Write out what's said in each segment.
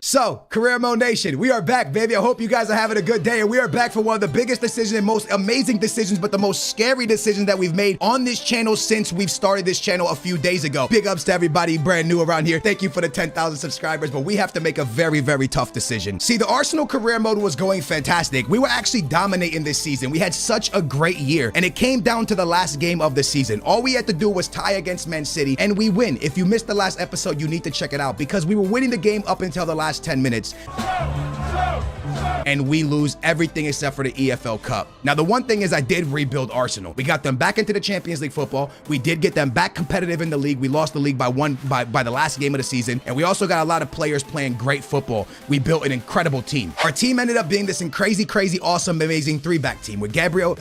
So, Career Mode Nation, we are back, baby. I hope you guys are having a good day, and we are back for one of the biggest decisions and most amazing decisions, but the most scary decisions that we've made on this channel since we've started this channel a few days ago. Big ups to everybody brand new around here. Thank you for the 10,000 subscribers, but we have to make a very, very tough decision. See, the Arsenal career mode was going fantastic. We were actually dominating this season. We had such a great year, and it came down to the last game of the season. All we had to do was tie against Man City, and we win. If you missed the last episode, you need to check it out because we were winning the game up until the last 10 minutes. And we lose everything except for the EFL Cup. Now, the one thing is I did rebuild Arsenal. We got them back into the Champions League football. We did get them back competitive in the league. We lost the league by the last game of the season. And we also got a lot of players playing great football. We built an incredible team. Our team ended up being this crazy, awesome, amazing three-back team with Gabriel,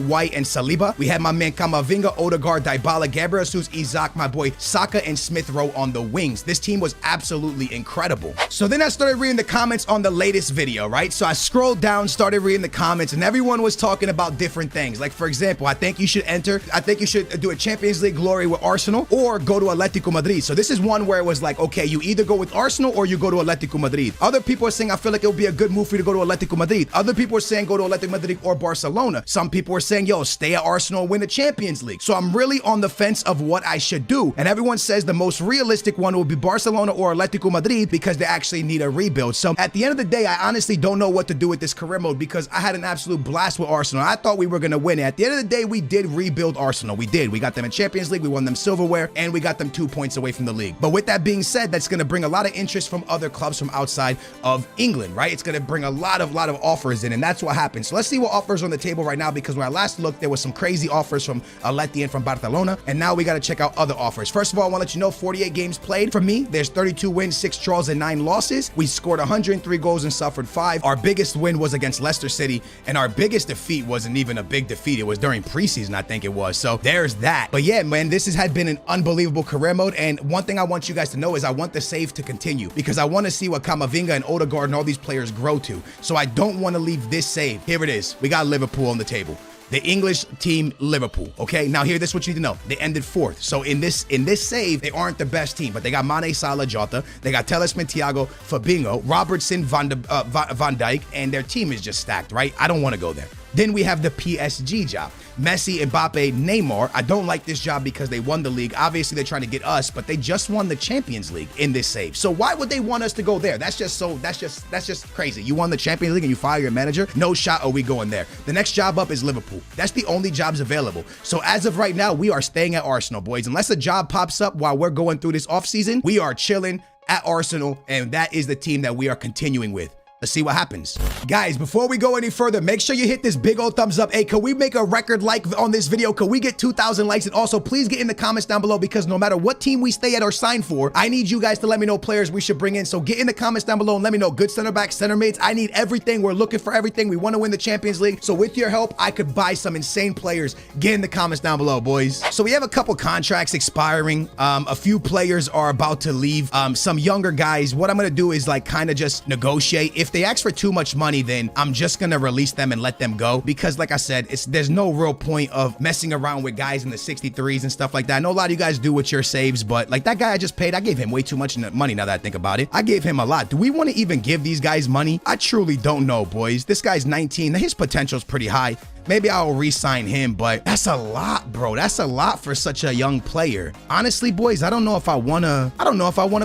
White, and Saliba. We had my man Camavinga, Odegaard, Dybala, Gabriel Jesus, Isaac, my boy Saka, and Smith Rowe on the wings. This team was absolutely incredible. So then I started reading the comments on the latest video, right? So I scrolled down, started reading the comments, and everyone was talking about different things. Like, for example, I think you should do a Champions League glory with Arsenal or go to Atletico Madrid. So this is one where it was like, okay, you either go with Arsenal or you go to Atletico Madrid. Other people are saying, I feel like it would be a good move for you to go to Atletico Madrid. Other people are saying, go to Atletico Madrid or Barcelona. Some people are saying, yo, stay at Arsenal and win the Champions League. So I'm really on the fence of what I should do. And everyone says the most realistic one will be Barcelona or Atletico Madrid because they actually need a rebuild. So at the end of the day, I honestly don't know what to do with this career mode because I had an absolute blast with Arsenal. I thought we were going to win it. At the end of the day, we did rebuild Arsenal. We did. We got them in Champions League. We won them silverware and we got them 2 points away from the league. But with that being said, that's going to bring a lot of interest from other clubs from outside of England, right? It's going to bring a lot of offers in, and that's what happened. So let's see what offers are on the table right now because when I last looked, there was some crazy offers from Atleti and from Barcelona, and now we got to check out other offers. First of all, I want to let you know 48 games played. For me, there's 32 wins, 6 draws, and 9 losses. We scored 103 goals and suffered 5. Our biggest win was against Leicester City, and our biggest defeat wasn't even a big defeat. It was during preseason, I think it was. So there's that. But yeah, man, this had been an unbelievable career mode, and one thing I want you guys to know is I want the save to continue because I want to see what Camavinga and Odegaard and all these players grow to. So I don't want to leave this save. Here it is. We got Liverpool on the table. The English team, Liverpool. Okay, now here, this is what you need to know. They ended 4th. So in this save, they aren't the best team, but they got Mane, Salah, Jota. They got Talisman, Thiago, Fabinho, Robertson, Van Dijk, and their team is just stacked, right? I don't want to go there. Then we have the PSG job. Messi, Mbappe, Neymar. I don't like this job because they won the league. Obviously, they're trying to get us, but they just won the Champions League in this save. So why would they want us to go there? That's just crazy. You won the Champions League and you fire your manager? No shot are we going there. The next job up is Liverpool. That's the only jobs available. So as of right now, we are staying at Arsenal, boys. Unless a job pops up while we're going through this offseason, we are chilling at Arsenal, and that is the team that we are continuing with. Let's see what happens. Guys, before we go any further, make sure you hit this big old thumbs up. Hey, can we make a record like on this video? Can we get 2,000 likes? And also, please get in the comments down below because no matter what team we stay at or sign for, I need you guys to let me know players we should bring in. So get in the comments down below and let me know good center backs, center mids. I need everything. We're looking for everything. We want to win the Champions League. So with your help, I could buy some insane players. Get in the comments down below, boys. So we have a couple contracts expiring. A few players are about to leave. Some younger guys. What I'm going to do is like kind of just negotiate. If they ask for too much money, then I'm just gonna release them and let them go because like I said, there's no real point of messing around with guys in the 63s and stuff like that. I know a lot of you guys do with your saves, but like that guy I just paid, I gave him way too much money now that I think about it. I gave him a lot. Do we want to even give these guys money? I truly don't know, boys. This guy's 19. His potential is pretty high. Maybe I'll re-sign him, but that's a lot, bro. That's a lot for such a young player. Honestly, boys, I don't know if I wanna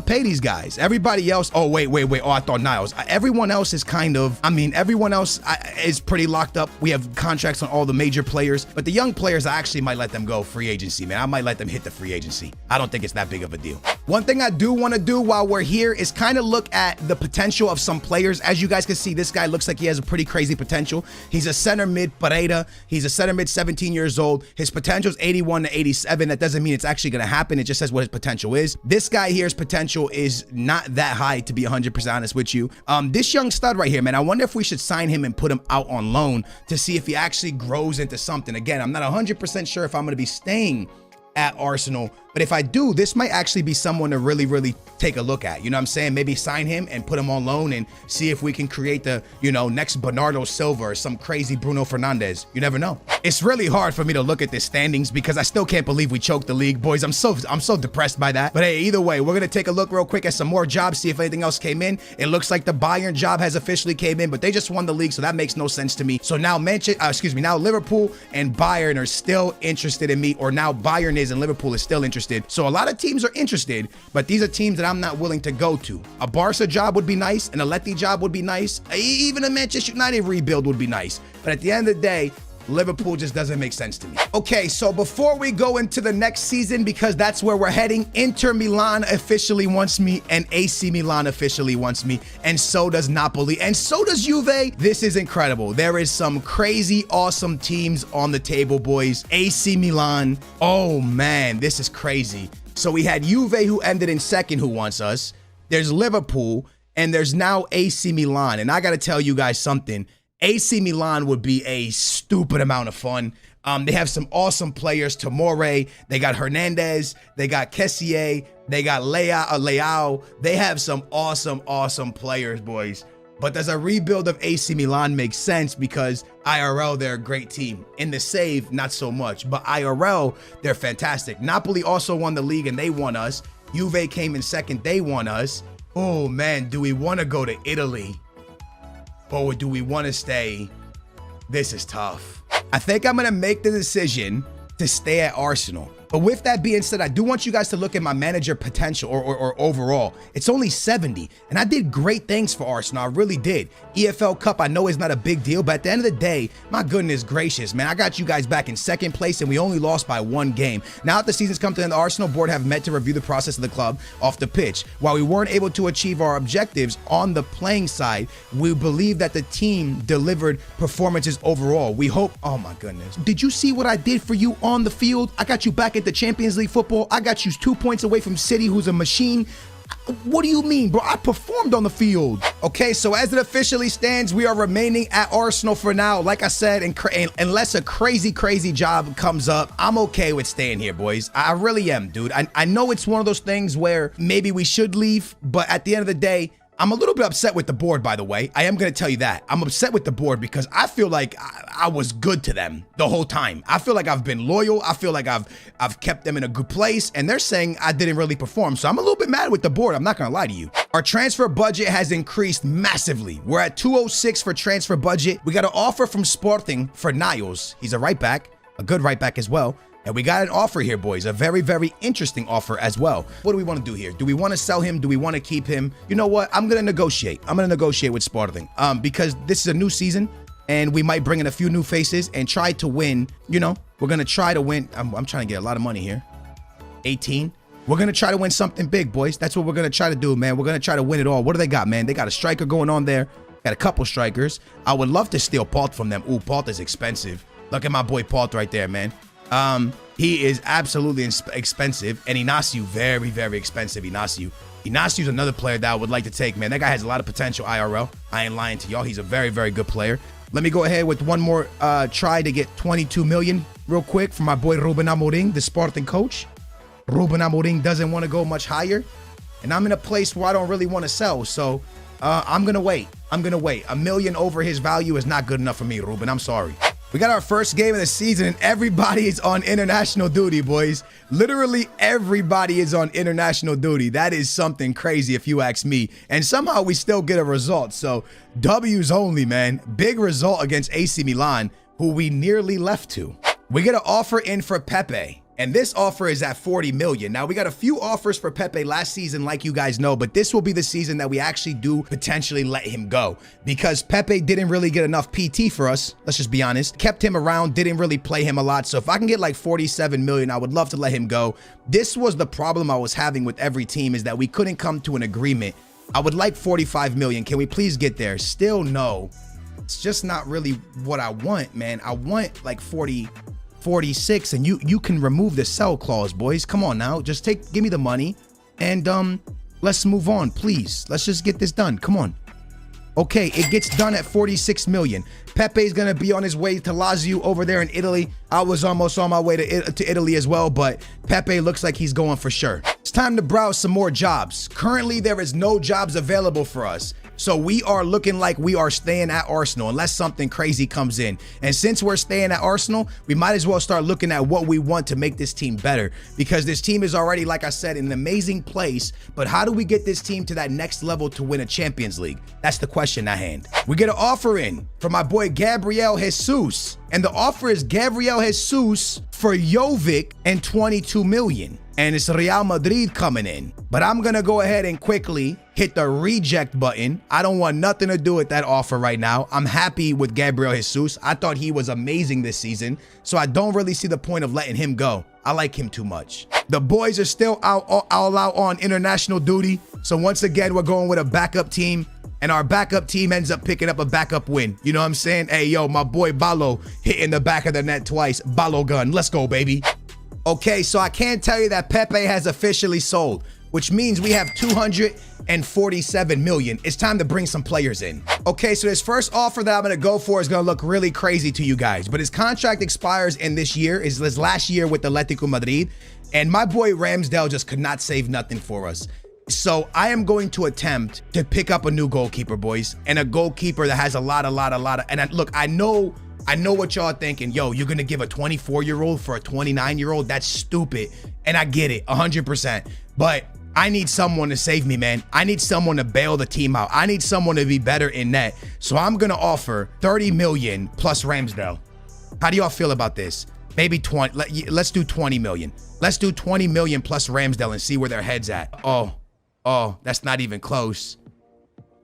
pay these guys. Everybody else, oh, wait. Oh, I thought Niles. Everyone else is kind of, everyone else is pretty locked up. We have contracts on all the major players, but the young players, I actually might let them go free agency, man. I might let them hit the free agency. I don't think it's that big of a deal. One thing I do want to do while we're here is kind of look at the potential of some players. As you guys can see, this guy looks like he has a pretty crazy potential. He's a center mid, Pereira. He's a center mid, 17 years old. His potential is 81 to 87. That doesn't mean it's actually going to happen. It just says what his potential is. This guy here's potential is not that high, to be 100% honest with you. This young stud right here, man, I wonder if we should sign him and put him out on loan to see if he actually grows into something. Again, I'm not 100% sure if I'm going to be staying at Arsenal But if I do, this might actually be someone to really, really take a look at. You know what I'm saying? Maybe sign him and put him on loan and see if we can create the, you know, next Bernardo Silva or some crazy Bruno Fernandes. You never know. It's really hard for me to look at the standings because I still can't believe we choked the league, boys. I'm so depressed by that. But hey, either way, we're gonna take a look real quick at some more jobs, see if anything else came in. It looks like the Bayern job has officially came in, but they just won the league, so that makes no sense to me. So now now Liverpool and Bayern are still interested in me, or now Bayern is and Liverpool is still interested. So a lot of teams are interested, but these are teams that I'm not willing to go to. A Barca job would be nice, an Atleti job would be nice, even a Manchester United rebuild would be nice. But at the end of the day, Liverpool just doesn't make sense to me. Okay, so before we go into the next season, because that's where we're heading, Inter Milan officially wants me, and AC Milan officially wants me, and so does Napoli, and so does Juve. This is incredible. There is some crazy, awesome teams on the table, boys. AC Milan, oh man, this is crazy. So we had Juve, who ended in second, who wants us. There's Liverpool, and there's now AC Milan, and I gotta tell you guys something. AC Milan would be a stupid amount of fun. They have some awesome players. Tomore, they got Hernandez, they got Kessié, they got Leao. They have some awesome players, boys. But does a rebuild of AC Milan make sense? Because IRL, they're a great team. In the save, not so much. But IRL, they're fantastic. Napoli also won the league and they won us. Juve came in second, they won us. Oh man, do we want to go to Italy? Or do we want to stay? This is tough. I think I'm going to make the decision to stay at Arsenal. But with that being said, I do want you guys to look at my manager potential or overall. It's only 70, and I did great things for Arsenal. I really did. EFL Cup, I know is not a big deal, but at the end of the day, my goodness gracious, man, I got you guys back in second place, and we only lost by 1 game. Now that the season's come to an end, the Arsenal board have met to review the process of the club off the pitch. While we weren't able to achieve our objectives on the playing side, we believe that the team delivered performances overall. We hope, oh my goodness. Did you see what I did for you on the field? I got you back at the Champions League football. I got you 2 points away from City, who's a machine. What do you mean, bro? I performed on the field. Okay, so as it officially stands, we are remaining at Arsenal for now. Like I said, unless a crazy job comes up, I'm okay with staying here, boys. I really am, dude. I know it's one of those things where maybe we should leave, but at the end of the day, I'm a little bit upset with the board, by the way. I am going to tell you that. I'm upset with the board because I feel like I was good to them the whole time. I feel like I've been loyal. I feel like I've kept them in a good place, and they're saying I didn't really perform. So I'm a little bit mad with the board. I'm not going to lie to you. Our transfer budget has increased massively. We're at 206 for transfer budget. We got an offer from Sporting for Niles. He's a right back, a good right back as well. And we got an offer here, boys. A very interesting offer as well. What do we want to do here? Do we want to sell him? Do we want to keep him? You know what? I'm going to negotiate. I'm going to negotiate with Sporting because this is a new season and we might bring in a few new faces and try to win. You know, we're going to try to win. I'm trying to get a lot of money here. 18. We're going to try to win something big, boys. That's what we're going to try to do, man. We're going to try to win it all. What do they got, man? They got a striker going on there. Got a couple strikers. I would love to steal Palt from them. Ooh, Palt is expensive. Look at my boy Palt right there, man. He is absolutely expensive, and Inacio, very expensive. Inacio's another player that I would like to take, man. That guy has a lot of potential IRL. I ain't lying to y'all. He's a very good player. Let me go ahead with one more try to get 22 million real quick for my boy Ruben Amorim, the Sporting coach. Ruben Amorim doesn't want to go much higher, and I'm in a place where I don't really want to sell, so I'm gonna wait. $1 million over his value is not good enough for me, Ruben. I'm sorry. We got our first game of the season and everybody is on international duty, boys. Literally everybody is on international duty. That is something crazy if you ask me. And somehow we still get a result. So W's only, man. Big result against AC Milan, who we nearly left to. We get an offer in for Pepe. And this offer is at 40 million. Now, we got a few offers for Pepe last season, like you guys know, but this will be the season that we actually do potentially let him go because Pepe didn't really get enough PT for us. Let's just be honest. Kept him around, didn't really play him a lot. So if I can get like 47 million, I would love to let him go. This was the problem I was having with every team is that we couldn't come to an agreement. I would like 45 million. Can we please get there? Still no. It's just not really what I want, man. I want like 46, and you can remove the sell clause, boys. Come on now, just give me the money and let's move on, please. Let's just get this done. Come on. Okay, it gets done at 46 million. Pepe's gonna be on his way to Lazio over there in Italy. I was almost on my way to Italy as well, but Pepe looks like he's going for sure. It's time to browse some more jobs. Currently, there is no jobs available for us. So we are looking like we are staying at Arsenal unless something crazy comes in. And since we're staying at Arsenal, we might as well start looking at what we want to make this team better, because this team is already, like I said, in an amazing place. But how do we get this team to that next level to win a Champions League? That's the question at hand. We get an offer in from my boy Gabriel Jesus. And the offer is Gabriel Jesus for Jovic and 22 million. And it's Real Madrid coming in. But I'm going to go ahead and quickly hit the reject button. I don't want nothing to do with that offer right now. I'm happy with Gabriel Jesus. I thought he was amazing this season, so I don't really see the point of letting him go. I like him too much. The boys are still all out on international duty. So once again, we're going with a backup team. And our backup team ends up picking up a backup win. You know what I'm saying? Hey, yo, my boy Balo hitting the back of the net twice. Balo gun. Let's go, baby. Okay, so I can tell you that Pepe has officially sold, which means we have 247 million. It's time to bring some players in. Okay, so this first offer that I'm gonna go for is gonna look really crazy to you guys, but his contract expires in this year, is his last year with Atletico Madrid, and my boy Ramsdale just could not save nothing for us. So I am going to attempt to pick up a new goalkeeper, boys, and a goalkeeper that has a lot of, and look, I know what y'all thinking. Yo, you're gonna give a 24-year-old for a 29-year-old? That's stupid. And I get it 100%. But I need someone to save me, man. I need someone to bail the team out. I need someone to be better in net. So I'm gonna offer 30 million plus Ramsdale. How do y'all feel about this? Maybe 20. Let's do 20 million. Let's do 20 million plus Ramsdale and see where their head's at. Oh, that's not even close.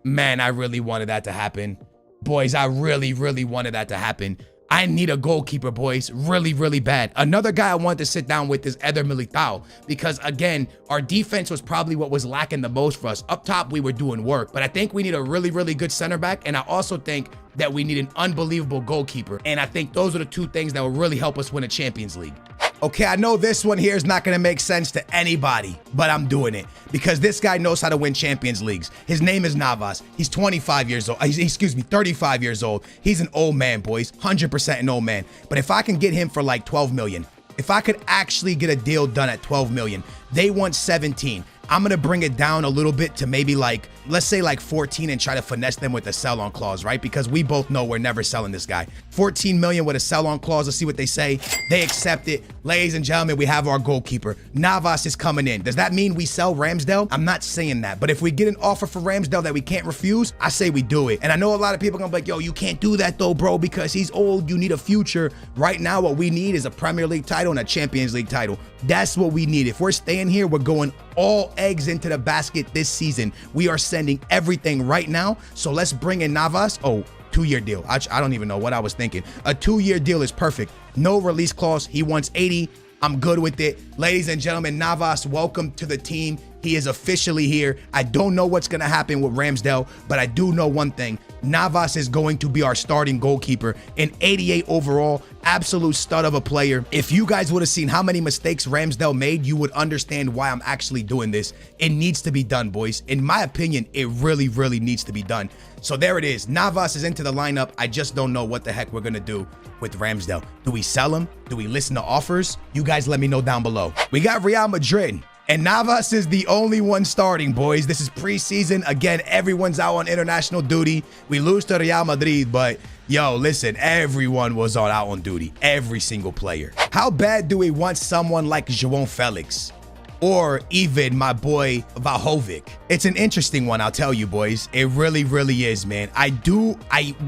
Man, I really wanted that to happen. Boys, I really wanted that to happen. I need a goalkeeper, boys, really bad. Another guy I wanted to sit down with is Eder Militao, because again, our defense was probably what was lacking the most for us. Up top, we were doing work, but I think we need a really good center back, and I also think that we need an unbelievable goalkeeper, and I think those are the two things that will really help us win a Champions League. Okay, I know this one here is not going to make sense to anybody, but I'm doing it because this guy knows how to win Champions Leagues. His name is Navas. He's 25 years old. Excuse me, 35 years old. He's an old man, boys. 100% an old man. But if I can get him for like 12 million, if I could actually get a deal done at 12 million, they want 17. I'm going to bring it down a little bit to maybe like, let's say like 14 and try to finesse them with a sell-on clause, right? Because we both know we're never selling this guy. 14 million with a sell-on clause. Let's see what they say. They accept it. Ladies and gentlemen, we have our goalkeeper. Navas is coming in. Does that mean we sell Ramsdale? I'm not saying that. But if we get an offer for Ramsdale that we can't refuse, I say we do it. And I know a lot of people are going to be like, yo, you can't do that though, bro, because he's old. You need a future. Right now, what we need is a Premier League title and a Champions League title. That's what we need. If we're staying here, we're going all eggs into the basket this season. We are sending everything right now. So let's bring in Navas. Oh, 2-year deal. I don't even know what I was thinking. A 2-year deal is perfect. No release clause. He wants 80. I'm good with it. Ladies and gentlemen, Navas, welcome to the team. He is officially here. I don't know what's going to happen with Ramsdale, but I do know one thing. Navas is going to be our starting goalkeeper. An 88 overall, absolute stud of a player. If you guys would have seen how many mistakes Ramsdale made, you would understand why I'm actually doing this. It needs to be done, boys. In my opinion, it really needs to be done. So there it is. Navas is into the lineup. I just don't know what the heck we're going to do with Ramsdale. Do we sell him? Do we listen to offers? You guys let me know down below. We got Real Madrid. And Navas is the only one starting, boys. This is preseason. Again, everyone's out on international duty. We lose to Real Madrid, but yo, listen, everyone was out on duty. Every single player. How bad do we want someone like Joao Felix? Or even my boy Vlahovic? It's an interesting one, I'll tell you, boys. It really is, man.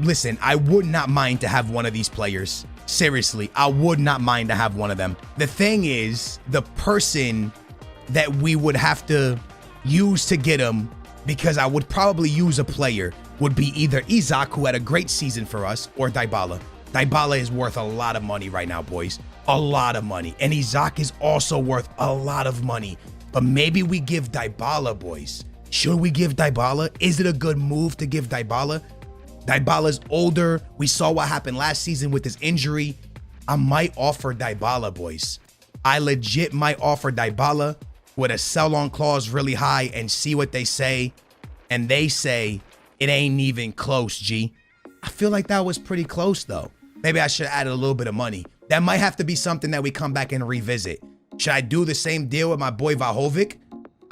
Listen, I would not mind to have one of these players. Seriously, I would not mind to have one of them. The thing is, the person that we would have to use to get him, because I would probably use a player, would be either Isaac, who had a great season for us, or Dybala. Dybala is worth a lot of money right now, boys. A lot of money. And Isaac is also worth a lot of money. But maybe we give Dybala, boys. Should we give Dybala? Is it a good move to give Dybala? Dybala's older. We saw what happened last season with his injury. I might offer Dybala, boys. I legit might offer Dybala with a sell-on clause really high and see what they say. And they say it ain't even close, G. I feel like that was pretty close, though. Maybe I should have added a little bit of money. That might have to be something that we come back and revisit. Should I do the same deal with my boy Vlahovic?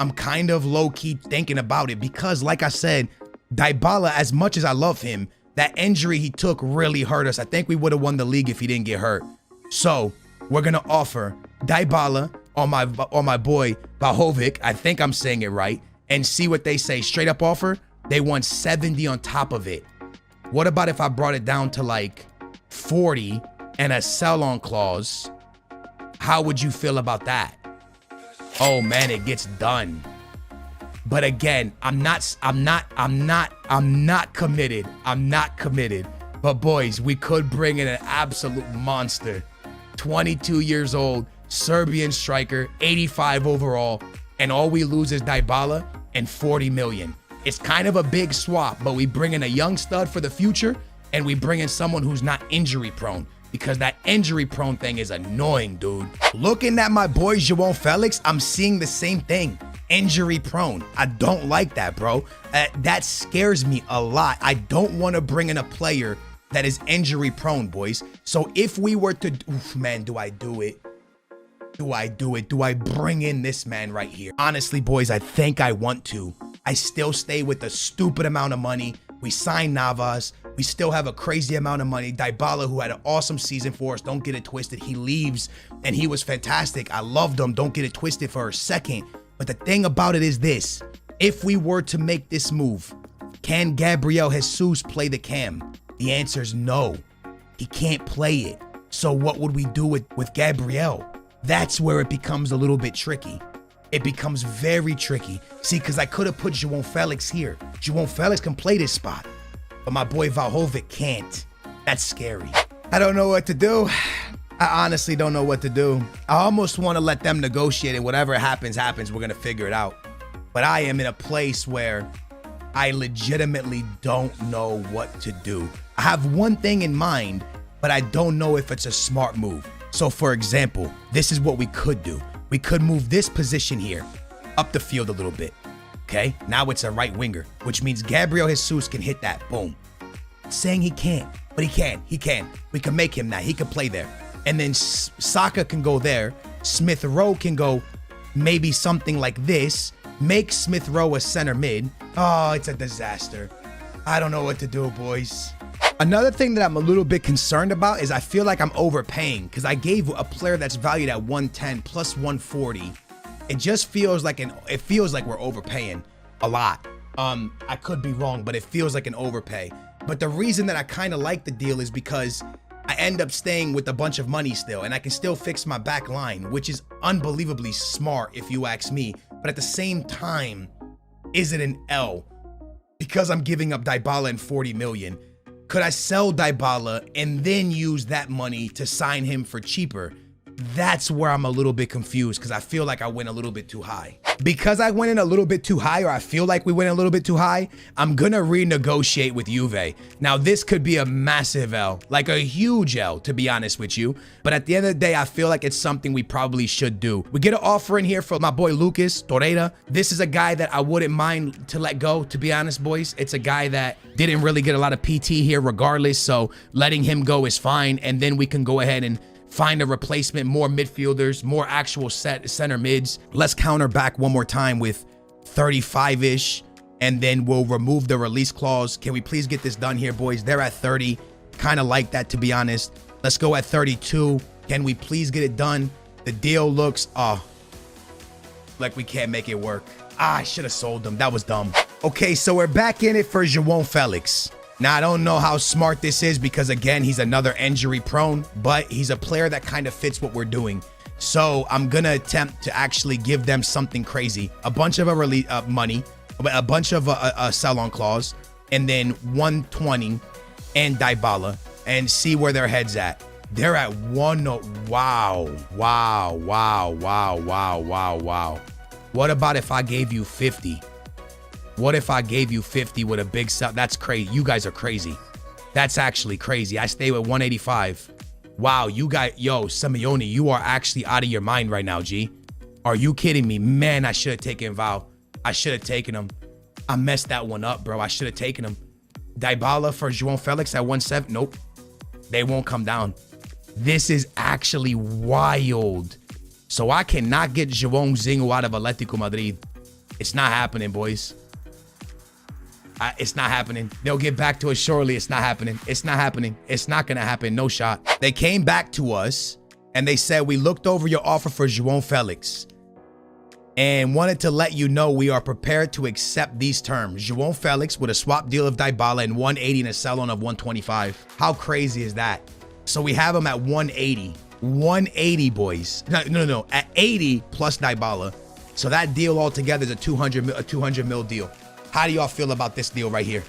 I'm kind of low-key thinking about it because, like I said, Dybala, as much as I love him, that injury he took really hurt us. I think we would have won the league if he didn't get hurt. So we're going to offer Dybala on my boy Vlahovic. I think I'm saying it right. And see what they say. Straight up offer, they want 70 on top of it. What about if I brought it down to like 40 and a sell-on clause? How would you feel about that? Oh man, it gets done. But again, I'm not committed. I'm not committed. But boys, we could bring in an absolute monster. 22 years old, Serbian striker, 85 overall, and all we lose is Dybala and 40 million. It's kind of a big swap, but we bring in a young stud for the future, and we bring in someone who's not injury prone. Because that injury prone thing is annoying, dude. Looking at my boy Joao Felix, I'm seeing the same thing. Injury prone. I don't like that, bro. That scares me a lot. I don't want to bring in a player that is injury prone, boys. So if we were to, oof, man, do I do it? Do I do it? Do I bring in this man right here? Honestly, boys, I think I want to. I still stay with a stupid amount of money. We signed Navas. We still have a crazy amount of money. Dybala, who had an awesome season for us, don't get it twisted. He leaves, and he was fantastic. I loved him. Don't get it twisted for a second. But the thing about it is this. If we were to make this move, can Gabriel Jesus play the cam? The answer is no. He can't play it. So what would we do with Gabriel? That's where it becomes a little bit tricky. It becomes very tricky. See, because I could have put Joao Felix here. Joao Felix can play this spot. But my boy Vlahovic can't. That's scary. I don't know what to do. I honestly don't know what to do. I almost want to let them negotiate it. Whatever happens, happens. We're going to figure it out. But I am in a place where I legitimately don't know what to do. I have one thing in mind, but I don't know if it's a smart move. So for example, this is what we could do. We could move this position here up the field a little bit. Okay, now it's a right winger, which means Gabriel Jesus can hit that. Boom. Saying he can't, but he can. He can. We can make him that. He can play there. And then Saka can go there. Smith Rowe can go maybe something like this. Make Smith Rowe a center mid. Oh, it's a disaster. I don't know what to do, boys. Another thing that I'm a little bit concerned about is I feel like I'm overpaying because I gave a player that's valued at 110 plus 140. It just feels like we're overpaying a lot. I could be wrong, but it feels like an overpay. But the reason that I kind of like the deal is because I end up staying with a bunch of money still, and I can still fix my back line, which is unbelievably smart if you ask me. But at the same time, is it an L? Because I'm giving up Dybala and 40 million. Could I sell Dybala and then use that money to sign him for cheaper? That's where I'm a little bit confused because I feel like I went a little bit too high. Because I went in a little bit too high, or I feel like we went a little bit too high, I'm going to renegotiate with Juve. Now, this could be a massive L, like a huge L, to be honest with you. But at the end of the day, I feel like it's something we probably should do. We get an offer in here for my boy Lucas Torreira. This is a guy that I wouldn't mind to let go, to be honest, boys. It's a guy that didn't really get a lot of PT here regardless, so letting him go is fine. And then we can go ahead and find a replacement, more midfielders, more actual center mids. Let's counter back one more time with 35-ish, and then we'll remove the release clause. Can we please get this done here, boys? They're at 30. Kind of like that, to be honest. Let's go at 32. Can we please get it done? The deal looks, like we can't make it work. I should have sold them. That was dumb. Okay, so we're back in it for Joao Felix. Now, I don't know how smart this is because, again, he's another injury prone, but he's a player that kind of fits what we're doing. So I'm going to attempt to actually give them something crazy. A bunch of money, a bunch of a sell-on clause, and then 120 and Dybala, and see where their head's at. They're at 1. Wow. What about if I gave you 50? What if I gave you 50 with a big sell? That's crazy. You guys are crazy. That's actually crazy. I stay with 185. Wow, you guys, yo, Simeone, you are actually out of your mind right now, G. Are you kidding me? Man, I should have taken Val. I should have taken him. I messed that one up, bro. I should have taken him. Dybala for Joao Felix at 1.7. Nope. They won't come down. This is actually wild. So I cannot get João Zinho out of Atletico Madrid. It's not happening, boys. It's not happening. They'll get back to us shortly. It's not happening. It's not happening. It's not going to happen. No shot. They came back to us and they said, we looked over your offer for Joao Felix and wanted to let you know we are prepared to accept these terms. Joao Felix with a swap deal of Dybala and 180 and a sell-on of 125. How crazy is that? So we have him at 180. 180, boys. No. At 80 plus Dybala. So that deal altogether is a 200 mil deal. How do y'all feel about this deal right here?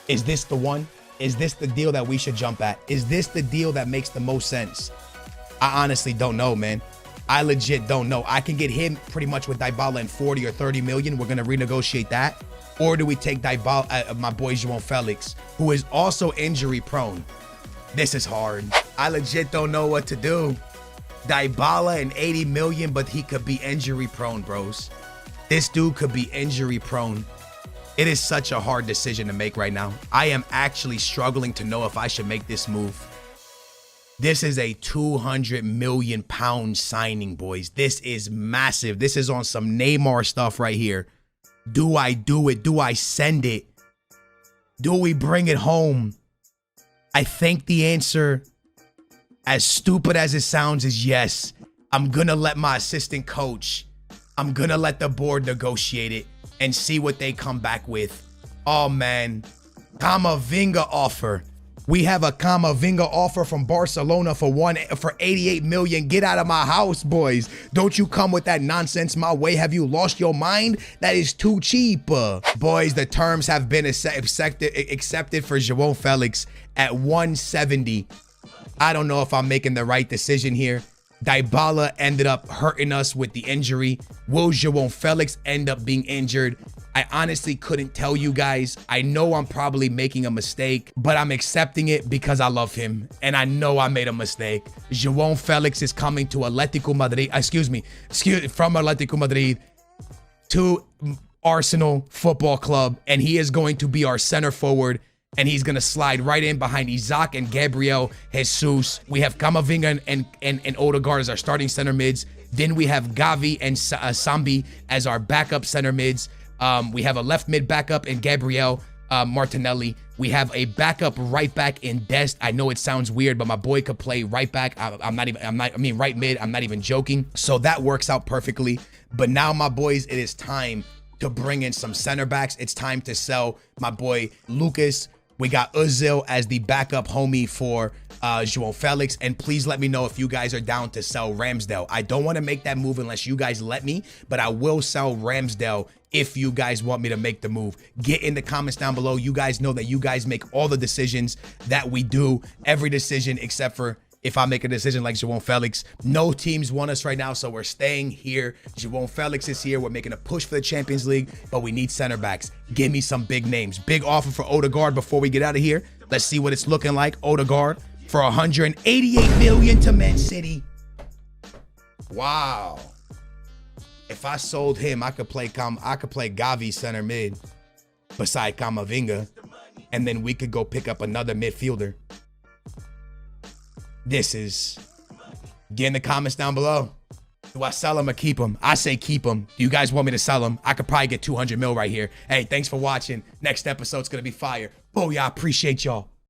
Is this the one? Is this the deal that we should jump at? Is this the deal that makes the most sense? I honestly don't know, man. I legit don't know. I can get him pretty much with Dybala in 40 or 30 million. We're going to renegotiate that. Or do we take Dybala, my boy Joao Felix, who is also injury prone? This is hard. I legit don't know what to do. Dybala and 80 million, but he could be injury prone, bros. This dude could be injury prone. It is such a hard decision to make right now. I am actually struggling to know if I should make this move. This is a 200 million pound signing, boys. This is massive. This is on some Neymar stuff right here. Do I do it? Do I send it? Do we bring it home? I think the answer, as stupid as it sounds, is yes. I'm going to let my assistant coach, I'm going to let the board negotiate it and see what they come back with. Oh, man. Camavinga offer. We have a Camavinga offer from Barcelona for 88 million. Get out of my house, boys. Don't you come with that nonsense my way. Have you lost your mind? That is too cheap. Boys, the terms have been accepted for Joao Felix at 170. I don't know if I'm making the right decision here. Dybala ended up hurting us with the injury. Will Joao Felix end up being injured? I honestly couldn't tell you guys. I know I'm probably making a mistake, but I'm accepting it because I love him. And I know I made a mistake. Joao Felix is coming to Atletico Madrid. From Atletico Madrid to Arsenal Football Club. And he is going to be our center forward. And he's going to slide right in behind Isaac and Gabriel Jesus. We have Camavinga and Odegaard as our starting center mids. Then we have Gavi and Sambi as our backup center mids. We have a left mid backup in Gabriel Martinelli. We have a backup right back in Dest. I know it sounds weird, but my boy could play right back. I mean right mid. I'm not even joking. So that works out perfectly. But now, my boys, it is time to bring in some center backs. It's time to sell my boy Lucas. We got Ozil as the backup homie for Joao Felix. And please let me know if you guys are down to sell Ramsdale. I don't want to make that move unless you guys let me, but I will sell Ramsdale if you guys want me to make the move. Get in the comments down below. You guys know that you guys make all the decisions that we do. Every decision except for if I make a decision like Joao Felix. No teams want us right now, so we're staying here. Joao Felix is here. We're making a push for the Champions League, but we need center backs. Give me some big names. Big offer for Odegaard before we get out of here. Let's see what it's looking like. Odegaard for 188 million to Man City. Wow. If I sold him, I could play Gavi center mid beside Camavinga, and then we could go pick up another midfielder. This is, get in the comments down below. Do I sell him or keep him? I say keep him. Do you guys want me to sell him? I could probably get 200 mil right here. Hey, thanks for watching. Next episode's going to be fire. Booyah, I appreciate y'all.